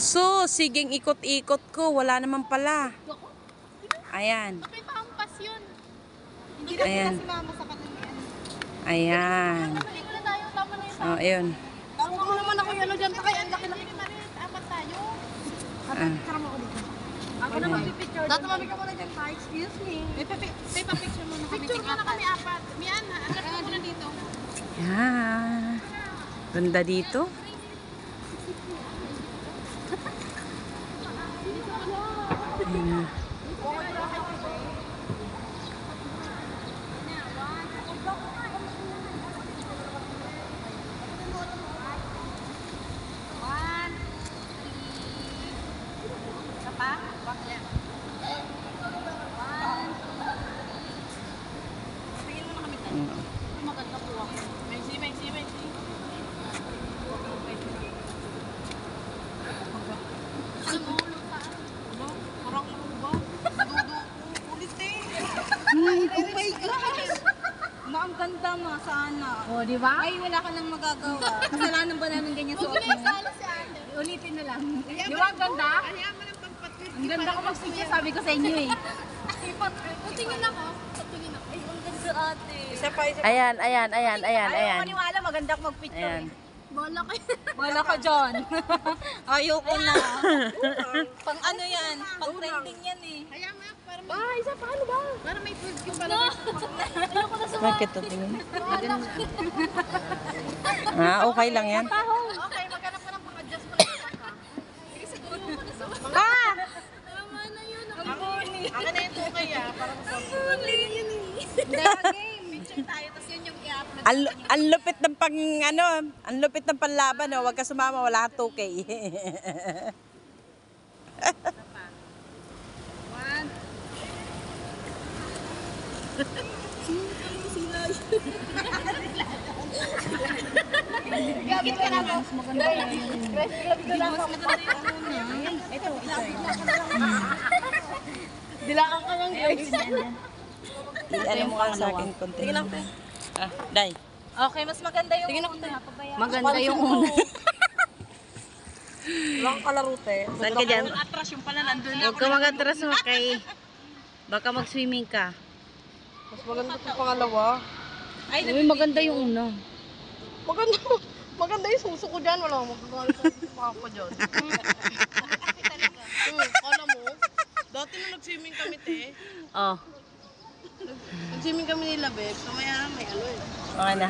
So, siging ikot-ikot ko. Wala naman pala. Ayan. May pahampas yun. Hindi Ayan. si mama sa kanila. Ayan. Hindi ko na tayo. Tama na yun. Oh, ayun. Tama ko naman ako yung ano dyan. Takay, ang laki-laki. Apat tayo. Ah. Ako na mag-picture. Tatamamig ako na dyan tayo. Excuse me. May pa-picture mo na kami. Picture mo na kami apat. Miana, agad ko muna dito. Yan. Ganda dito. Ayan. Maganda po ako. May si. Ano mo? Parang ano ba? Dudu. Ulit eh. Oh my gosh. Ang ganda ma, sana. O, di ba? Ay, wala ka nang magagawa. Kasalanan ba namin ganyan suot mo? si Ate. Ulitin na lang. Di ba ang ganda? Ayaw mo ng pagpatwist. Ang ganda ko mag-picture, sabi ko sa inyo eh. Tingin ako. Tingin ako. Ay, ang ganda ate. Isa pa. Ayan. Ayaw maniwala, maganda ko mag-picture. Ayan. Bala kayo. Wala ka dyan. Ayoko na. Pang ano yan? Pang trending yan eh. Ayaw mo. Para isa pa ano ba? Para may twist yung pala. Ayoko na Bakit ito tingin? Ah, okay lang yan. Okay, maghanap ka ng pang-adjust mo lang ka. Sige, siguro ko na sa mga. Ah! Tama na yun. Akin na yung tukay ah. Parang Huli yun eh. hindi game. Picture tayo, tapos yun yung i-upload. Ang lupit ng ang lupit ng panlaban, oh. Huwag ka sumama, wala kang 2K. Gabit ka na po. Maganda yun. Ito. Dilaan ka lang guys. Ano mo ka sa akin konti? Sige lang, Ah, Day. Okay, mas maganda yung una. Maganda yung una. Walang kalaro te. Saan ka dyan? Atras yung pala nandun Huwag ka mag-atras mo kay... Baka mag-swimming ka. Mas maganda yung pangalawa. Ay, maganda yung una. Maganda yung suso ko dyan. Wala akong magagawa sa papa dyan. Kala mo, dati na nag-swimming kami te. Oh, Nag-swimming kami nila, babe. Kamaya may ano eh. okay na.